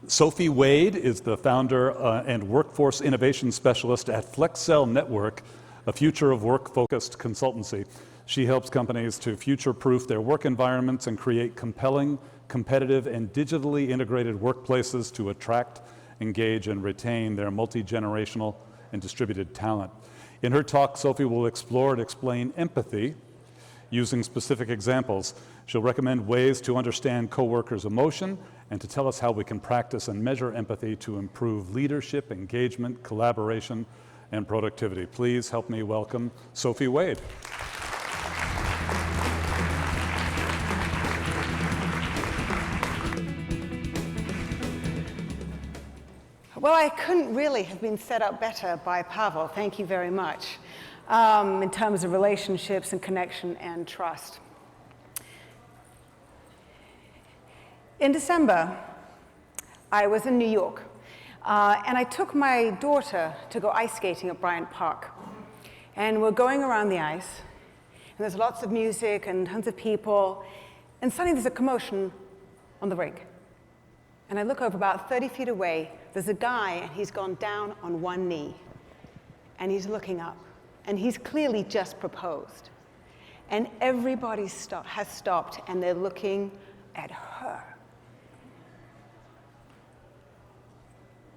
Sophie Wade is the founder and workforce innovation specialist at FlexCell Network, a future of work-focused consultancy. She helps companies to future-proof their work environments and create compelling, competitive, and digitally integrated workplaces to attract, engage, and retain their multi-generational and distributed talent. In her talk, Sophie will explore and explain empathy using specific examples. She'll recommend ways to understand coworkers' emotion and to tell us how we can practice and measure empathy to improve leadership, engagement, collaboration, and productivity. Please help me welcome Sophie Wade. Well, I couldn't really have been set up better by Pavel. Thank you very much. In terms of relationships and connection and trust. In December, I was in New York, and I took my daughter to go ice skating at Bryant Park. And we're going around the ice, and there's lots of music and tons of people, and suddenly there's a commotion on the rink. And I look over about 30 feet away, there's a guy, and he's gone down on one knee, and he's looking up, and he's clearly just proposed. And everybody has stopped, and they're looking at her.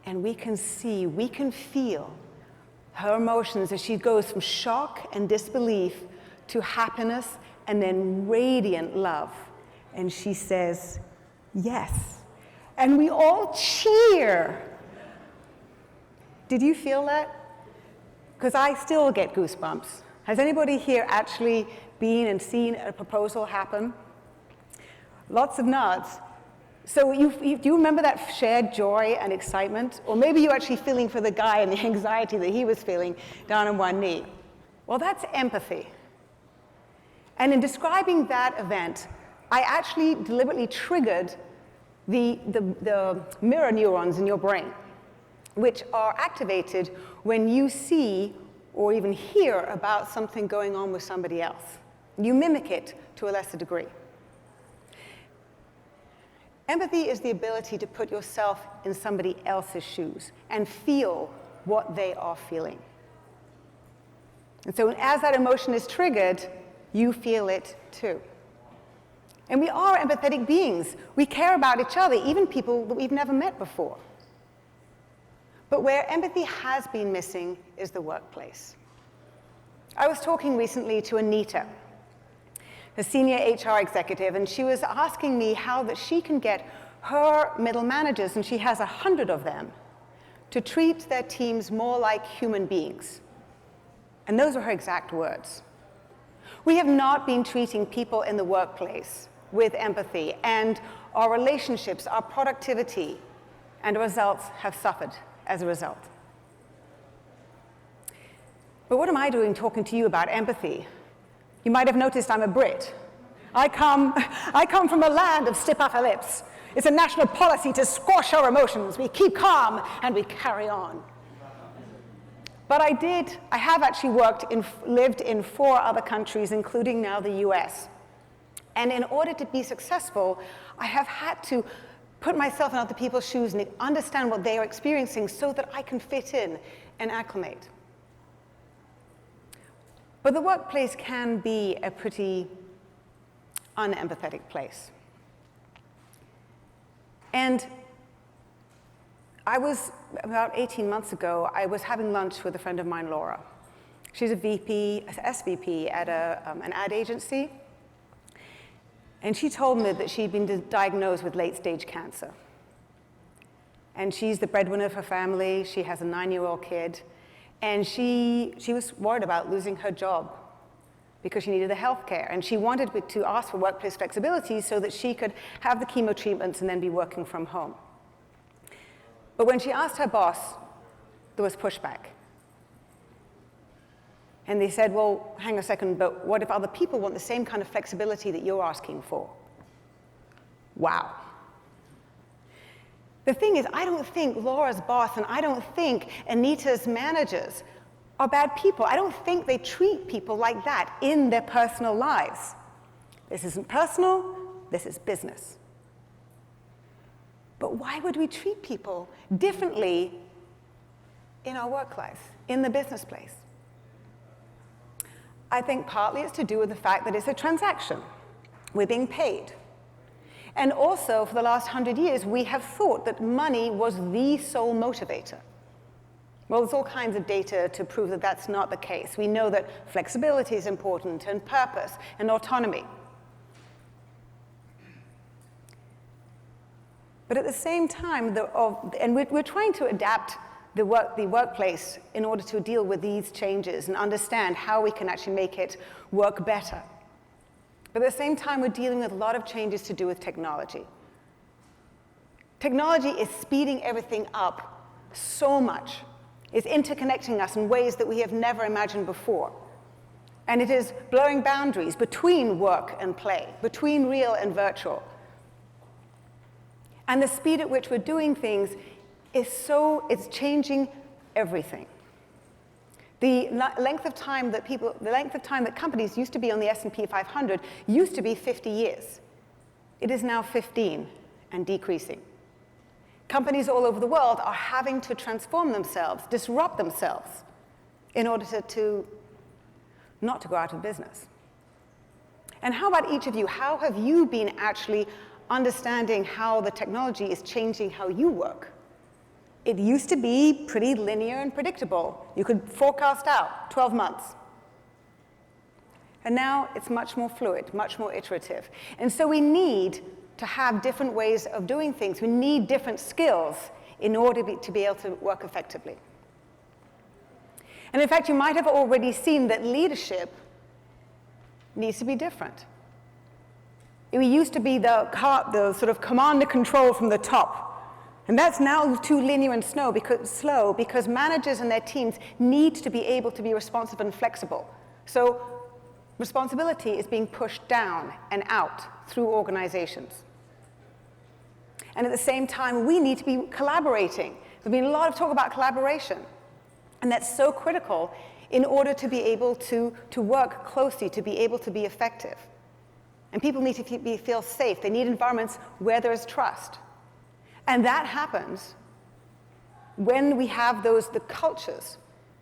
And we can see, we can feel her emotions as she goes from shock and disbelief to happiness and then radiant love. And she says, yes. And we all cheer. Did you feel that? Because I still get goosebumps. Has anybody here actually been and seen a proposal happen? Lots of nods. So do you remember that shared joy and excitement? Or maybe you're actually feeling for the guy and the anxiety that he was feeling down on one knee. Well, that's empathy. And in describing that event, I actually deliberately triggered the mirror neurons in your brain, which are activated when you see or even hear about something going on with somebody else. You mimic it to a lesser degree. Empathy is the ability to put yourself in somebody else's shoes and feel what they are feeling. And so as that emotion is triggered, you feel it too. And we are empathetic beings. We care about each other, even people that we've never met before. But where empathy has been missing is the workplace. I was talking recently to Anita, a senior HR executive, and she was asking me how that she can get her middle managers, and she has 100 of them, to treat their teams more like human beings. And those were her exact words. We have not been treating people in the workplace with empathy, and our relationships, our productivity, and our results have suffered as a result. But what am I doing talking to you about empathy? You might have noticed I'm a Brit. I come from a land of stiff upper lips. It's a national policy to squash our emotions. We keep calm and we carry on. But I have actually lived in 4 other countries, including now the US. And in order to be successful, I have had to put myself in other people's shoes and understand what they are experiencing so that I can fit in and acclimate. But the workplace can be a pretty unempathetic place. And about 18 months ago, I was having lunch with a friend of mine, Laura. She's a SVP at an ad agency. And she told me that she'd been diagnosed with late-stage cancer. And she's the breadwinner of her family. She has a 9-year-old kid. And she was worried about losing her job because she needed the health care. And she wanted to ask for workplace flexibility so that she could have the chemo treatments and then be working from home. But when she asked her boss, there was pushback. And they said, well, hang a second, but what if other people want the same kind of flexibility that you're asking for? Wow. The thing is, I don't think Laura's boss and I don't think Anita's managers are bad people. I don't think they treat people like that in their personal lives. This isn't personal, this is business. But why would we treat people differently in our work life, in the business place? I think partly it's to do with the fact that it's a transaction. We're being paid. And also, for the last 100 years, we have thought that money was the sole motivator. Well, there's all kinds of data to prove that that's not the case. We know that flexibility is important, and purpose, and autonomy. But at the same time, we're trying to adapt the workplace in order to deal with these changes and understand how we can actually make it work better. But at the same time, we're dealing with a lot of changes to do with technology. Technology is speeding everything up so much. It's interconnecting us in ways that we have never imagined before. And it is blurring boundaries between work and play, between real and virtual. And the speed at which we're doing things it's changing everything. The length of time that companies used to be on the S&P 500 used to be 50 years. It is now 15 and decreasing. Companies all over the world are having to transform themselves, disrupt themselves, in order not to go out of business. And how about each of you? How have you been actually understanding how the technology is changing how you work? It used to be pretty linear and predictable. You could forecast out 12 months. And now it's much more fluid, much more iterative. And so we need to have different ways of doing things. We need different skills in order to be able to work effectively. And in fact, you might have already seen that leadership needs to be different. It used to be the sort of command and control from the top. And that's now too linear and slow because managers and their teams need to be able to be responsive and flexible. So responsibility is being pushed down and out through organizations. And at the same time, we need to be collaborating. There's been a lot of talk about collaboration. And that's so critical in order to be able to work closely, to be able to be effective. And people need to feel safe. They need environments where there is trust. And that happens when we have the cultures.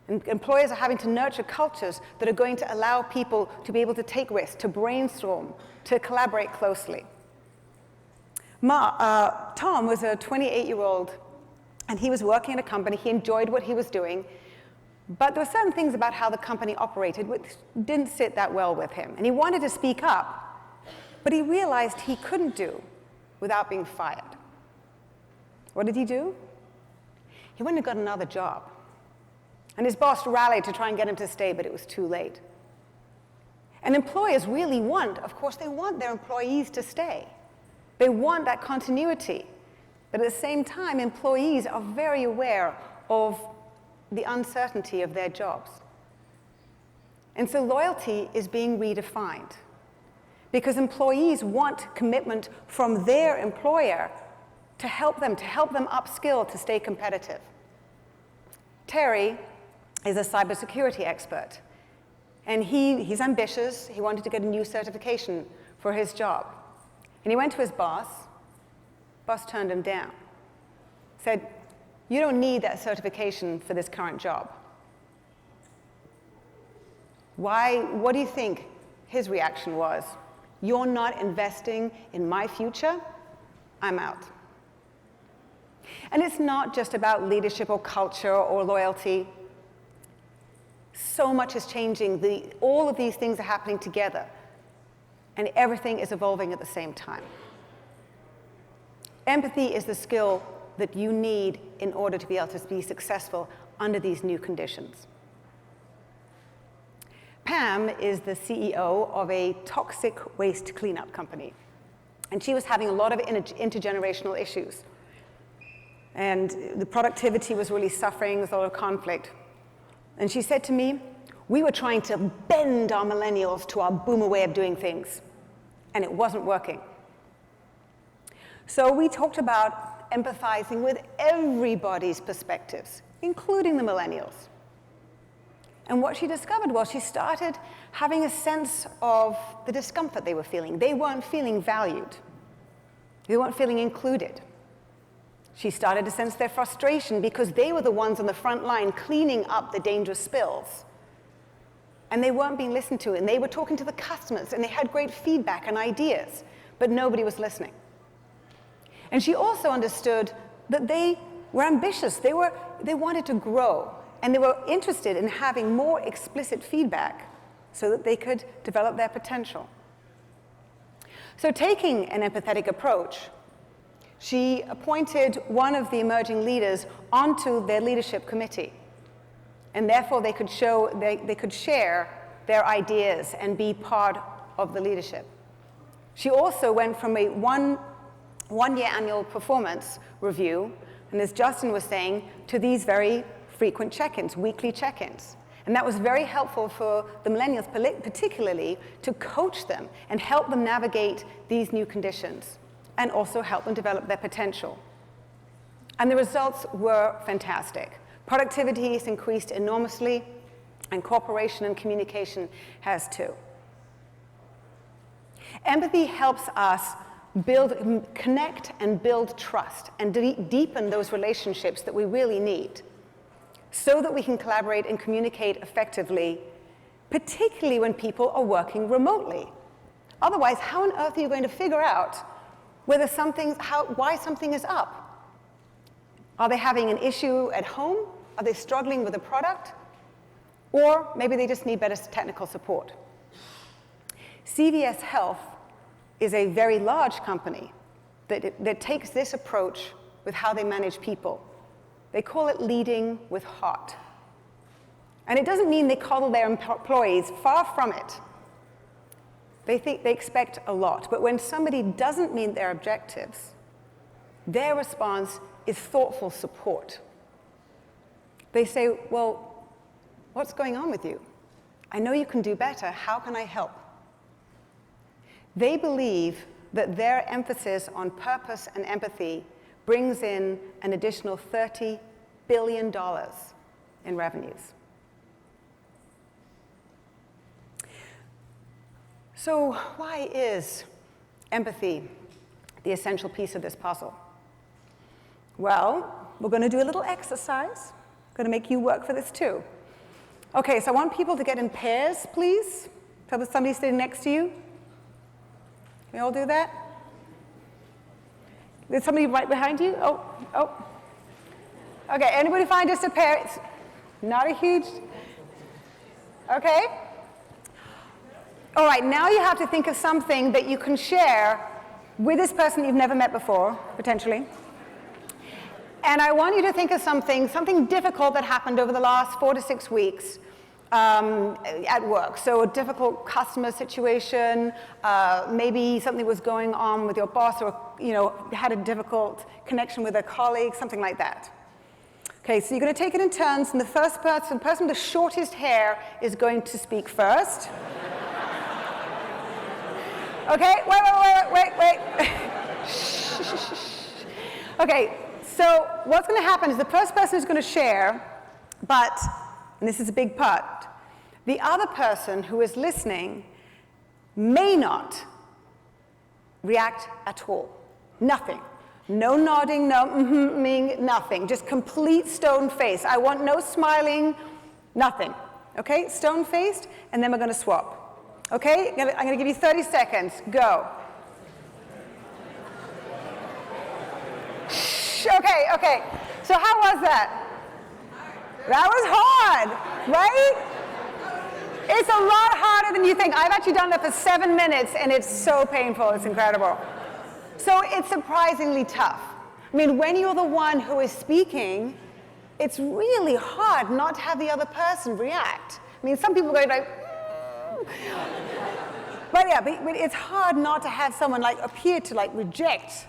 And employers are having to nurture cultures that are going to allow people to be able to take risks, to brainstorm, to collaborate closely. Tom was a 28-year-old, and he was working in a company. He enjoyed what he was doing. But there were certain things about how the company operated which didn't sit that well with him. And he wanted to speak up, but he realized he couldn't do without being fired. What did he do? He went and got another job. And his boss rallied to try and get him to stay, but it was too late. And employers really of course, they want their employees to stay. They want that continuity. But at the same time, employees are very aware of the uncertainty of their jobs. And so loyalty is being redefined. Because employees want commitment from their employer to help them upskill to stay competitive. Terry is a cybersecurity expert. And he's ambitious. He wanted to get a new certification for his job. And he went to his boss. Boss turned him down. Said, "You don't need that certification for this current job." Why? What do you think his reaction was? "You're not investing in my future? I'm out." And it's not just about leadership or culture or loyalty. So much is changing. All of these things are happening together. And everything is evolving at the same time. Empathy is the skill that you need in order to be able to be successful under these new conditions. Pam is the CEO of a toxic waste cleanup company. And she was having a lot of intergenerational issues. And the productivity was really suffering with a lot of conflict. And she said to me, "We were trying to bend our millennials to our boomer way of doing things, and it wasn't working." So we talked about empathizing with everybody's perspectives, including the millennials. And what she discovered was she started having a sense of the discomfort they were feeling. They weren't feeling valued. They weren't feeling included. She started to sense their frustration because they were the ones on the front line cleaning up the dangerous spills. And they weren't being listened to, and they were talking to the customers, and they had great feedback and ideas, but nobody was listening. And she also understood that they were ambitious. They wanted to grow, and they were interested in having more explicit feedback so that they could develop their potential. So taking an empathetic approach, she appointed one of the emerging leaders onto their leadership committee. And therefore, they could share their ideas and be part of the leadership. She also went from a one-year annual performance review, and as Justin was saying, to these very frequent check-ins, weekly check-ins. And that was very helpful for the millennials, particularly, to coach them and help them navigate these new conditions, and also help them develop their potential. And the results were fantastic. Productivity has increased enormously, and cooperation and communication has too. Empathy helps us connect and build trust and deepen those relationships that we really need so that we can collaborate and communicate effectively, particularly when people are working remotely. Otherwise, how on earth are you going to figure out why something is up? Are they having an issue at home? Are they struggling with a product? Or maybe they just need better technical support. CVS Health is a very large company that takes this approach with how they manage people. They call it leading with heart. And it doesn't mean they coddle their employees, far from it. They expect a lot, but when somebody doesn't meet their objectives, their response is thoughtful support. They say, well, what's going on with you? I know you can do better. How can I help? They believe that their emphasis on purpose and empathy brings in an additional $30 billion in revenues. So why is empathy the essential piece of this puzzle? Well, we're going to do a little exercise. I'm going to make you work for this too. Okay, so I want people to get in pairs, please. Tell us somebody sitting next to you. Can we all do that? There's somebody right behind you? Oh. Okay, anybody find just a pair? It's not a huge... Okay. All right, now you have to think of something that you can share with this person you've never met before, potentially. And I want you to think of something difficult that happened over the last 4 to 6 weeks at work. So a difficult customer situation, maybe something was going on with your boss, or had a difficult connection with a colleague, something like that. Okay, so you're going to take it in turns, and the person with the shortest hair is going to speak first. Okay, wait. Okay, so what's going to happen is the first person is going to share, but, and this is a big part, the other person who is listening may not react at all. Nothing. No nodding, no nothing. Just complete stone face. I want no smiling, nothing. Okay, stone-faced, and then we're going to swap. Okay, I'm going to give you 30 seconds. Go. Okay. So how was that? That was hard, right? It's a lot harder than you think. I've actually done that for 7 minutes, and it's so painful. It's incredible. So it's surprisingly tough. I mean, when you're the one who is speaking, it's really hard not to have the other person react. I mean, some people go like, but it's hard not to have someone appear to reject,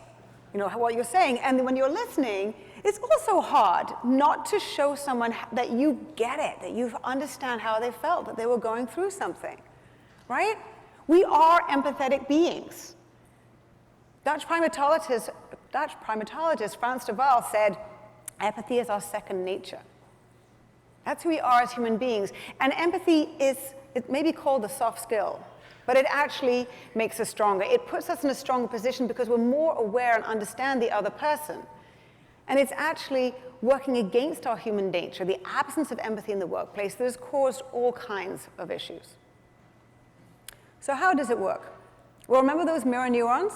what you're saying. And when you're listening, it's also hard not to show someone that you get it, that you understand how they felt, that they were going through something, right? We are empathetic beings. Dutch primatologist Frans de Waal said, empathy is our second nature. That's who we are as human beings. And empathy it may be called a soft skill, but it actually makes us stronger. It puts us in a stronger position because we're more aware and understand the other person. And it's actually working against our human nature, the absence of empathy in the workplace, that has caused all kinds of issues. So how does it work? Well, remember those mirror neurons?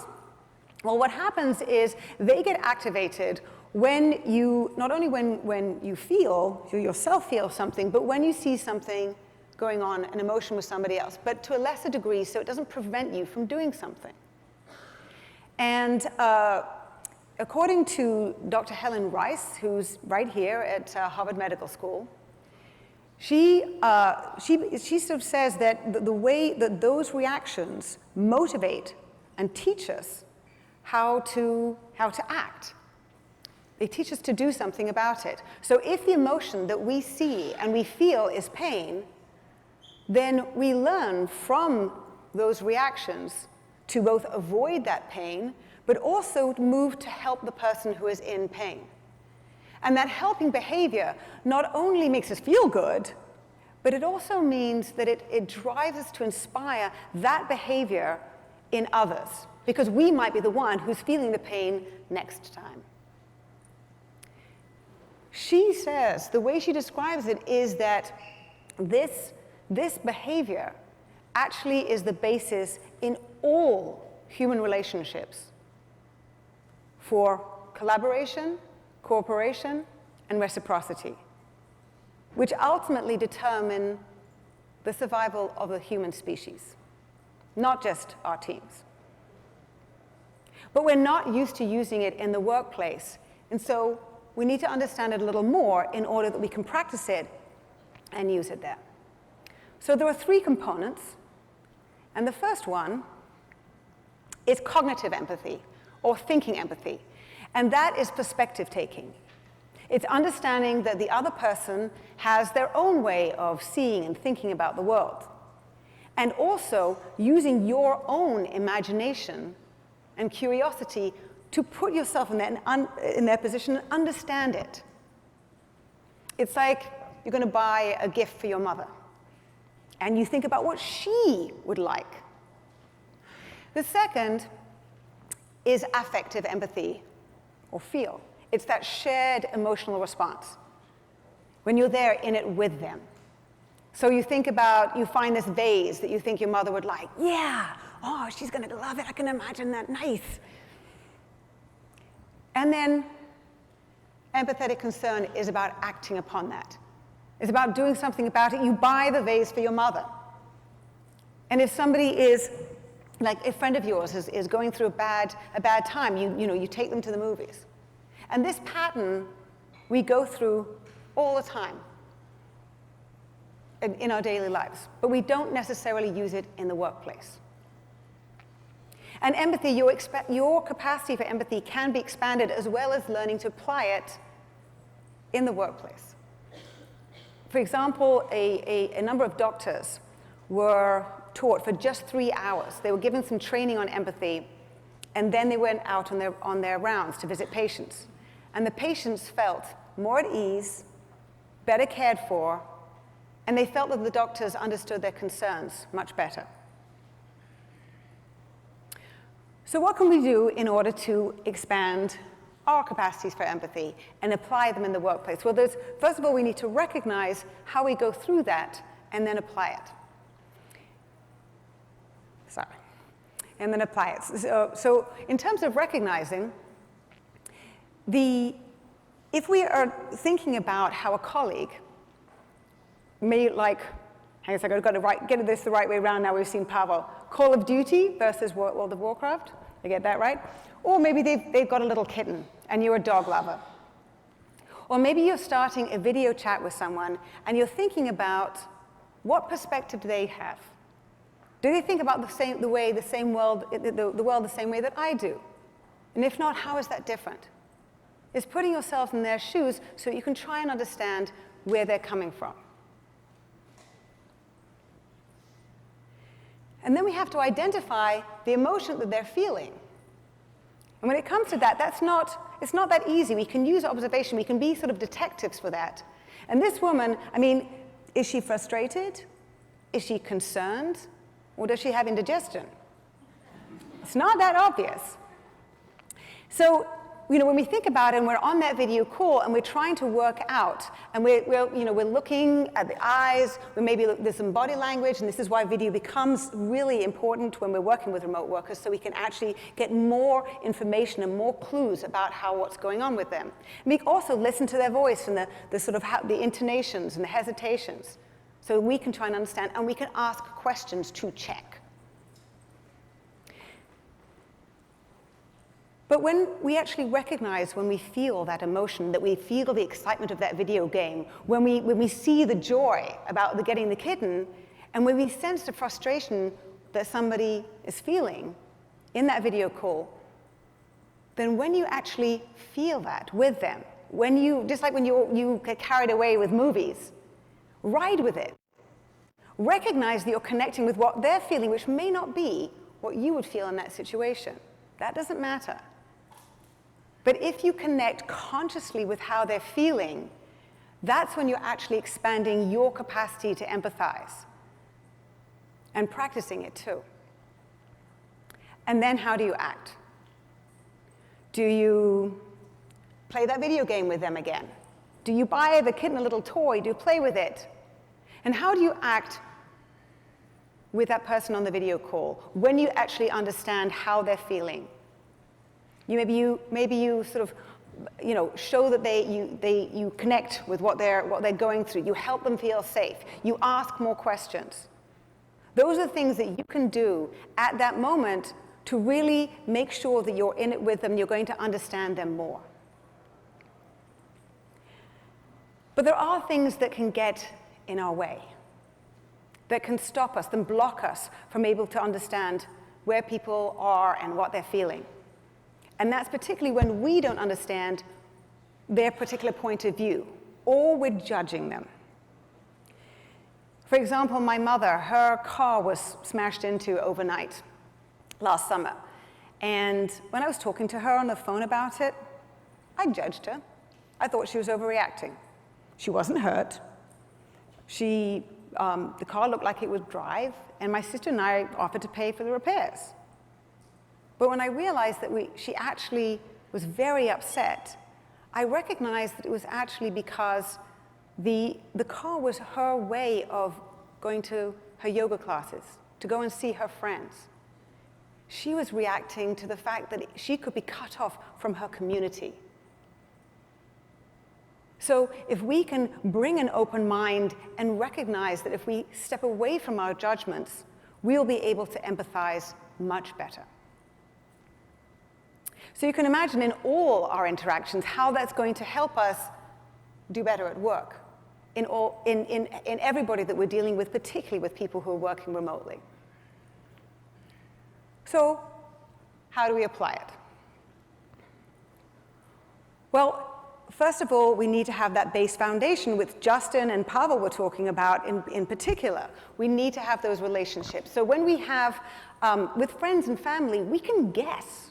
Well, what happens is they get activated when you, not only when you feel, you yourself feel something, but when you see something going on, an emotion with somebody else, but to a lesser degree, so it doesn't prevent you from doing something. And according to Dr. Helen Rice, who's right here at Harvard Medical School, she sort of says that the way that those reactions motivate and teach us how to act. They teach us to do something about it. So if the emotion that we see and we feel is pain, then we learn from those reactions to both avoid that pain, but also move to help the person who is in pain. And that helping behavior not only makes us feel good, but it also means that it drives us to inspire that behavior in others, because we might be the one who's feeling the pain next time. She says, the way she describes it is that this behavior actually is the basis in all human relationships for collaboration, cooperation, and reciprocity, which ultimately determine the survival of the human species, not just our teams. But we're not used to using it in the workplace, and so we need to understand it a little more in order that we can practice it and use it there. So there are three components, and the first one is cognitive empathy, or thinking empathy, and that is perspective taking. It's understanding that the other person has their own way of seeing and thinking about the world, and also using your own imagination and curiosity to put yourself in their position and understand it. It's like you're going to buy a gift for your mother, and you think about what she would like. The second is affective empathy, or feel. It's that shared emotional response, when you're there in it with them. So you think about, you find this vase that you think your mother would like. Yeah, oh, she's going to love it. I can imagine that, nice. And then empathetic concern is about acting upon that. It's about doing something about it. You buy the vase for your mother. And if somebody is, like a friend of yours is going through a bad time, you take them to the movies. And this pattern we go through all the time in our daily lives, but we don't necessarily use it in the workplace. And empathy, your capacity for empathy can be expanded as well as learning to apply it in the workplace. For example, a number of doctors were taught for just 3 hours. They were given some training on empathy, and then they went out on their rounds to visit patients. And the patients felt more at ease, better cared for, and they felt that the doctors understood their concerns much better. So what can we do in order to expand our capacities for empathy and apply them in the workplace? Well, first of all, we need to recognize how we go through that and then apply it. And then apply it. So in terms of recognizing, if we are thinking about how a colleague may like, hang on a second, I've got to get this the right way around now we've seen Pavel. Call of Duty versus World of Warcraft. I get that right? Or maybe they've got a little kitten and you're a dog lover. Or maybe you're starting a video chat with someone and you're thinking about what perspective do they have? Do they think about the world the same way that I do? And if not, how is that different? It's putting yourself in their shoes so you can try and understand where they're coming from. And then we have to identify the emotion that they're feeling. And when it comes to that, it's not that easy. We can use observation. We can be sort of detectives for that. And this woman, is she frustrated? Is she concerned? Or does she have indigestion? It's not that obvious. So when we think about it and we're on that video call and we're trying to work out, and we're looking at the eyes, maybe there's some body language, and this is why video becomes really important when we're working with remote workers, so we can actually get more information and more clues about what's going on with them. And we also listen to their voice and the intonations and the hesitations, so we can try and understand, and we can ask questions to check. But when we actually recognize, when we feel that emotion, that we feel the excitement of that video game, when we see the joy about getting the kitten, and when we sense the frustration that somebody is feeling in that video call, then when you actually feel that with them, just like when you get carried away with movies, ride with it. Recognize that you're connecting with what they're feeling, which may not be what you would feel in that situation. That doesn't matter. But if you connect consciously with how they're feeling, that's when you're actually expanding your capacity to empathize and practicing it too. And then how do you act? Do you play that video game with them again? Do you buy the kitten a little toy? Do you play with it? And how do you act with that person on the video call when you actually understand how they're feeling? Maybe you sort of, show that you connect with what they're going through. You help them feel safe. You ask more questions. Those are things that you can do at that moment to really make sure that you're in it with them. You're going to understand them more. But there are things that can get in our way, that can stop us, and block us from able to understand where people are and what they're feeling. And that's particularly when we don't understand their particular point of view, or we're judging them. For example, my mother, her car was smashed into overnight last summer. And when I was talking to her on the phone about it, I judged her. I thought she was overreacting. She wasn't hurt. The car looked like it would drive, and my sister and I offered to pay for the repairs. But when I realized that she actually was very upset, I recognized that it was actually because the car was her way of going to her yoga classes, to go and see her friends. She was reacting to the fact that she could be cut off from her community. So if we can bring an open mind and recognize that if we step away from our judgments, we'll be able to empathize much better. So you can imagine in all our interactions how that's going to help us do better at work, in everybody that we're dealing with, particularly with people who are working remotely. So how do we apply it? Well, first of all, we need to have that base foundation, which Justin and Pavel were talking about in particular. We need to have those relationships. So when we have, with friends and family, we can guess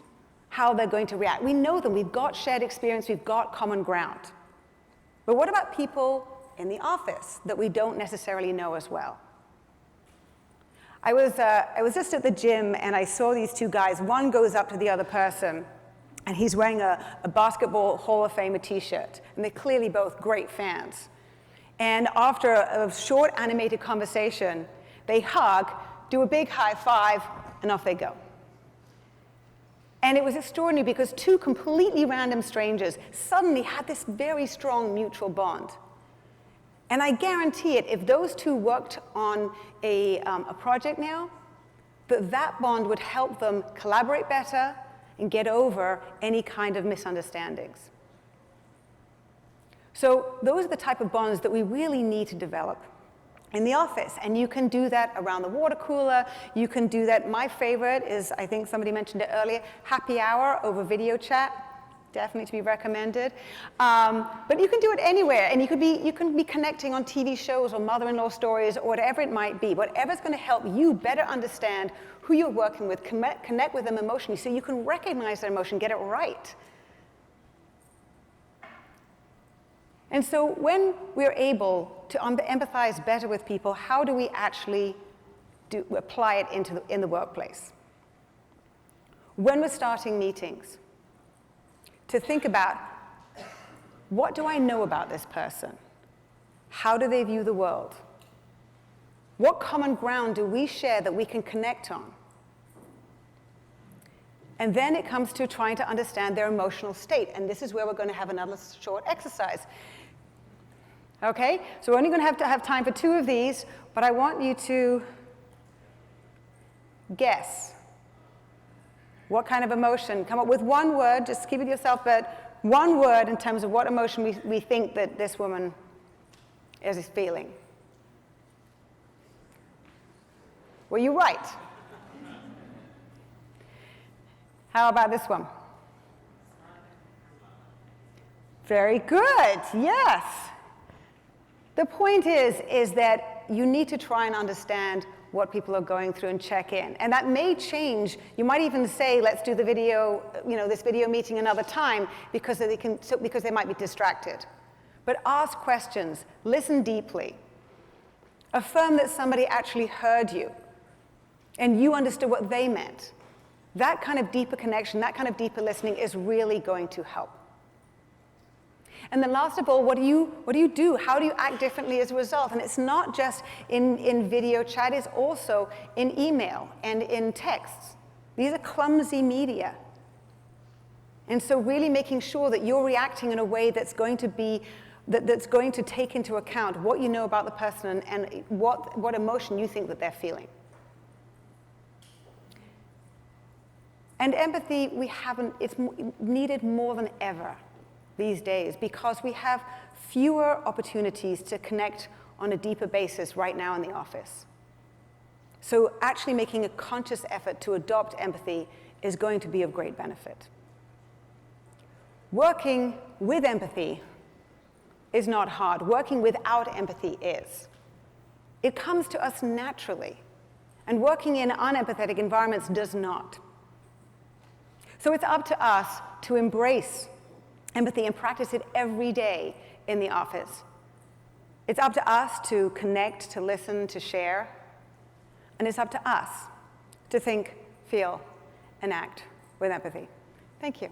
how they're going to react. We know them. We've got shared experience. We've got common ground. But what about people in the office that we don't necessarily know as well? I was just at the gym, and I saw these two guys. One goes up to the other person, and he's wearing a Basketball Hall of Famer t-shirt. And they're clearly both great fans. And after a short animated conversation, they hug, do a big high five, and off they go. And it was extraordinary because two completely random strangers suddenly had this very strong mutual bond. And I guarantee it, if those two worked on a project now, that bond would help them collaborate better and get over any kind of misunderstandings. So those are the type of bonds that we really need to develop in the office. And you can do that around the water cooler. You can do that. My favorite is, I think somebody mentioned it earlier, happy hour over video chat. Definitely to be recommended. But you can do it anywhere. And you can be connecting on TV shows or mother-in-law stories or whatever it might be. Whatever's going to help you better understand who you're working with, connect with them emotionally so you can recognize their emotion, get it right. And so when we're able to empathize better with people, how do we actually apply it in the workplace? When we're starting meetings, to think about, what do I know about this person? How do they view the world? What common ground do we share that we can connect on? And then it comes to trying to understand their emotional state. And this is where we're going to have another short exercise. Okay? So we're only going to have time for 2 of these, but I want you to guess what kind of emotion. Come up with one word, just keep it yourself, but one word in terms of what emotion we think that this woman is feeling. Were you right? How about this one? Very good, yes. The point is that you need to try and understand what people are going through and check in. And that may change. You might even say, let's do the video, this video meeting another time because they might be distracted. But ask questions, listen deeply. Affirm that somebody actually heard you and you understood what they meant. That kind of deeper connection, that kind of deeper listening is really going to help. And then last of all, what do you do? How do you act differently as a result? And it's not just in video chat, it's also in email and in texts. These are clumsy media. And so really making sure that you're reacting in a way that's going to take into account what you know about the person and what emotion you think that they're feeling. And empathy, it's needed more than ever these days because we have fewer opportunities to connect on a deeper basis right now in the office. So actually making a conscious effort to adopt empathy is going to be of great benefit. Working with empathy is not hard. Working without empathy is. It comes to us naturally. And working in unempathetic environments does not. So it's up to us to embrace empathy and practice it every day in the office. It's up to us to connect, to listen, to share. And it's up to us to think, feel, and act with empathy. Thank you.